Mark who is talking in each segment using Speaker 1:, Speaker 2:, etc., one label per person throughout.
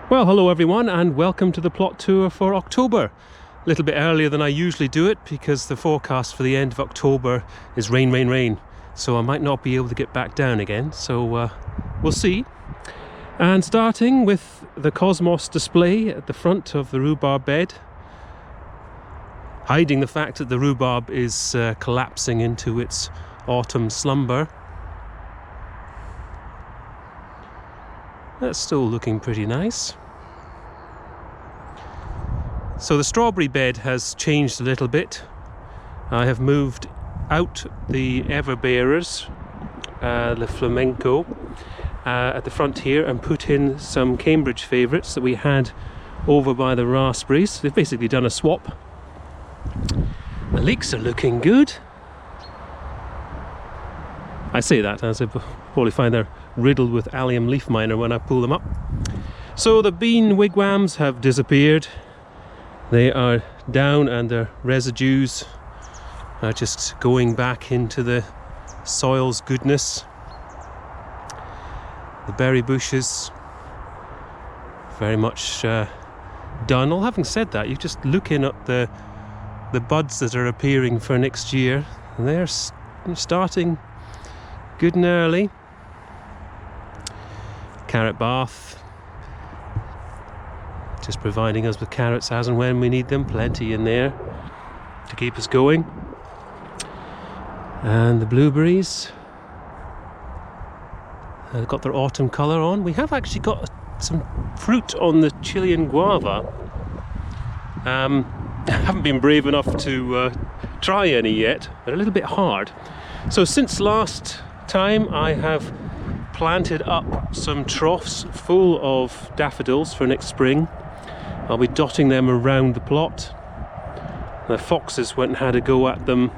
Speaker 1: Well, hello everyone and welcome to the plot tour for October. A little bit earlier than I usually do it because the forecast for the end of October is rain, rain, rain. So I might not be able to get back down again, so we'll see. And starting with the Cosmos display at the front of the rhubarb bed, hiding the fact that the rhubarb is collapsing into its autumn slumber. That's still looking pretty nice. So the strawberry bed has changed a little bit. I have moved out the everbearers, the flamenco, at the front here and put in some Cambridge favourites that we had over by the raspberries. They've basically done a swap. The leeks are looking good. I say that as I probably find they're riddled with allium leaf miner when I pull them up. So the bean wigwams have disappeared. They are down and their residues are just going back into the soil's goodness. The berry bushes very much done. All having said that, you just look in at the buds that are appearing for next year, and they're starting good and early. Carrot bath, just providing us with carrots as and when we need them, plenty in there to keep us going. And the blueberries have got their autumn colour on. We have actually got some fruit on the Chilean Guava. I haven't been brave enough to try any yet. They're a little bit hard. So since last time I have planted up some troughs full of daffodils for next spring. I'll be dotting them around the plot. The foxes went and had a go at them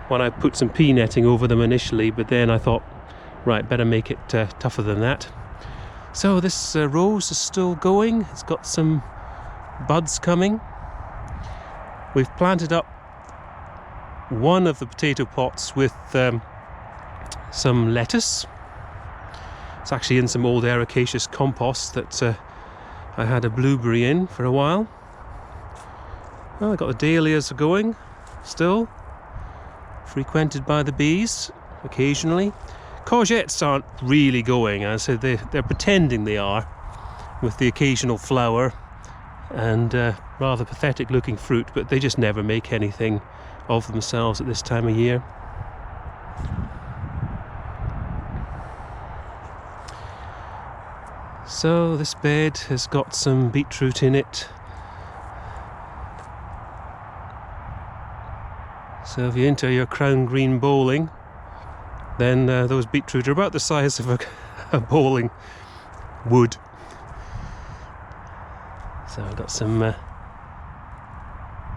Speaker 1: when I put some pea netting over them initially, but then I thought, right, better make it tougher than that. So this rose is still going. It's got some buds coming. We've planted up one of the potato pots with some lettuce. It's actually in some old ericaceous compost that I had a blueberry in for a while. Well, I got the dahlias going still, frequented by the bees occasionally. Courgettes aren't really going, I said they're pretending they are, with the occasional flower and rather pathetic looking fruit, but they just never make anything of themselves at this time of year. So this bed has got some beetroot in it. So if you're into your crown green bowling, then those beetroot are about the size of a bowling wood. So I've got some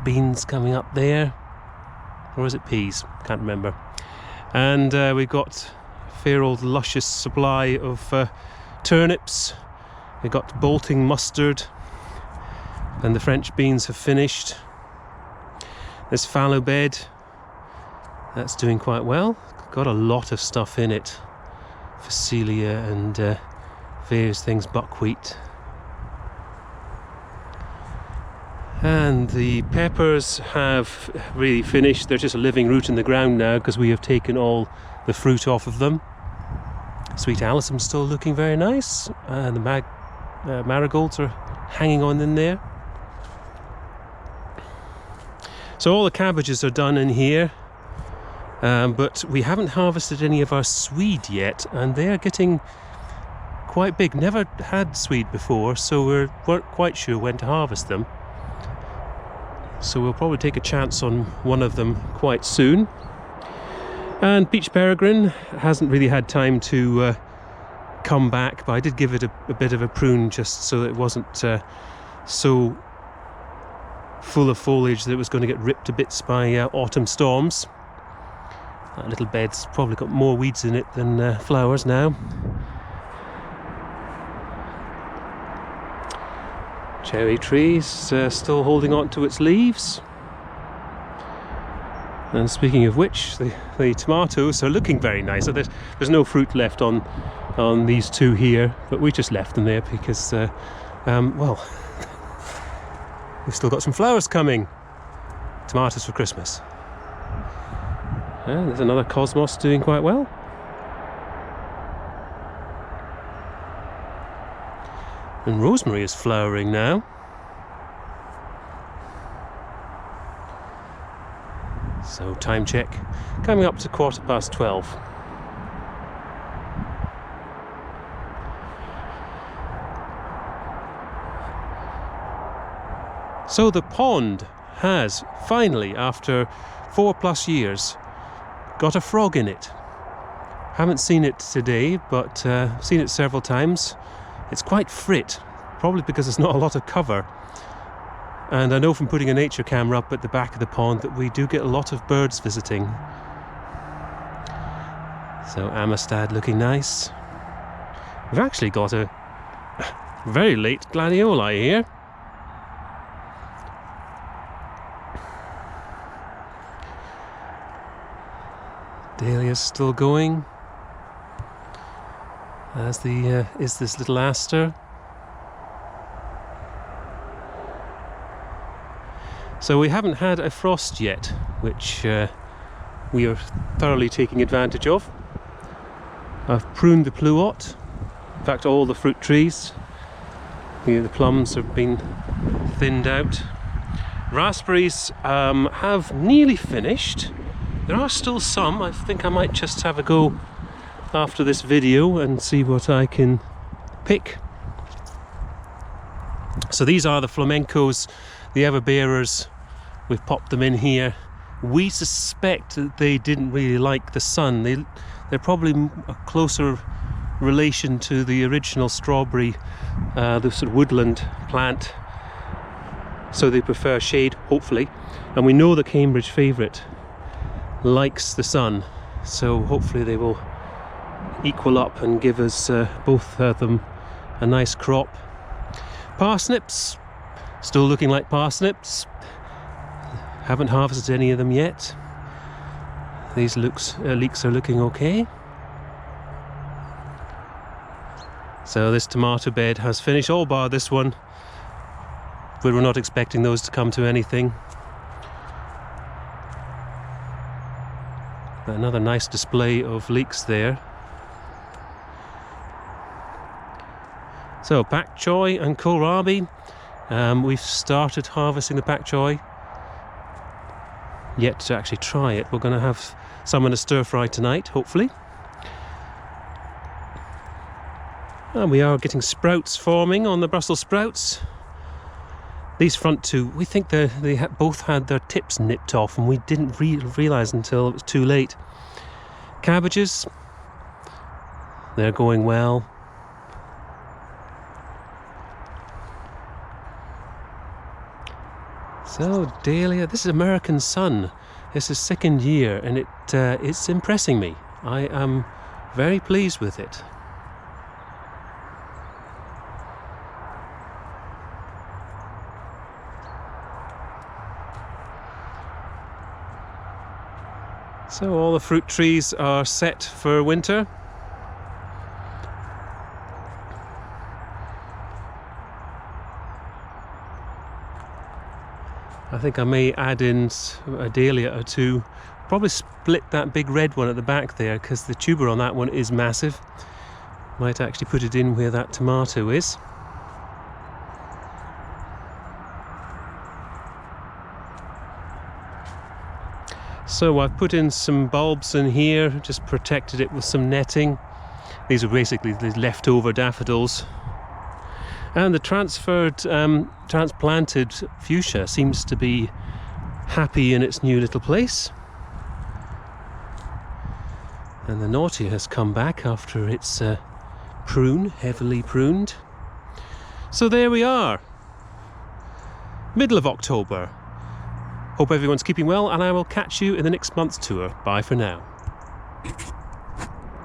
Speaker 1: beans coming up there, or is it peas? Can't remember. And we've got a fair old luscious supply of turnips. We've got bolting mustard, and the French beans have finished. This fallow bed, that's doing quite well. Got a lot of stuff in it. Phacelia and various things, buckwheat. And the peppers have really finished. They're just a living root in the ground now because we have taken all the fruit off of them. Sweet alyssum's still looking very nice. And the marigolds are hanging on in there. So all the cabbages are done in here. But we haven't harvested any of our swede yet, and they're getting quite big. Never had swede before, so we weren't quite sure when to harvest them. So we'll probably take a chance on one of them quite soon. And peach peregrine hasn't really had time to come back, but I did give it a bit of a prune just so that it wasn't so full of foliage that it was going to get ripped to bits by autumn storms. That little bed's probably got more weeds in it than flowers now. Cherry trees still holding on to its leaves. And speaking of which, the tomatoes are looking very nice. So there's no fruit left on these two here, but we just left them there because Well, we've still got some flowers coming. Tomatoes for Christmas. And there's another cosmos doing quite well. And rosemary is flowering now. So time check, coming up to 12:15. So the pond has finally, after 4+ years, got a frog in it. Haven't seen it today, but seen it several times. It's quite frit, probably because there's not a lot of cover. And I know from putting a nature camera up at the back of the pond that we do get a lot of birds visiting. So Amistad looking nice. We've actually got a very late gladioli here. Dahlia's still going. As is this little aster. So we haven't had a frost yet, which we are thoroughly taking advantage of. I've pruned the pluot. In fact, all the fruit trees. The plums have been thinned out. Raspberries have nearly finished. There are still some. I think I might just have a go after this video and see what I can pick. So these are the flamencos, the everbearers. We've popped them in here. We suspect that they didn't really like the sun. They're probably a closer relation to the original strawberry, the sort of woodland plant. So they prefer shade, hopefully. And we know the Cambridge favourite likes the sun. So hopefully they will equal up and give us both of them a nice crop. Parsnips, still looking like parsnips. Haven't harvested any of them yet. These leeks are looking okay. So this tomato bed has finished, all bar this one. We were not expecting those to come to anything. Another nice display of leeks there. So pak choi and kohlrabi. We've started harvesting the pak choi. Yet to actually try it. We're going to have some in a stir fry tonight, hopefully. And we are getting sprouts forming on the Brussels sprouts. These front two, we think they both had their tips nipped off, and we didn't realise until it was too late. Cabbages, they're going well. So dahlia, this is American sun. This is second year, and it's impressing me. I am very pleased with it. So all the fruit trees are set for winter. I think I may add in a dahlia or two. Probably split that big red one at the back there, because the tuber on that one is massive. Might actually put it in where that tomato is. So I've put in some bulbs in here, just protected it with some netting. These are basically the leftover daffodils. And the transplanted fuchsia seems to be happy in its new little place. And the Naughty has come back after its heavily pruned. So there we are, middle of October. Hope everyone's keeping well, and I will catch you in the next month's tour. Bye for now.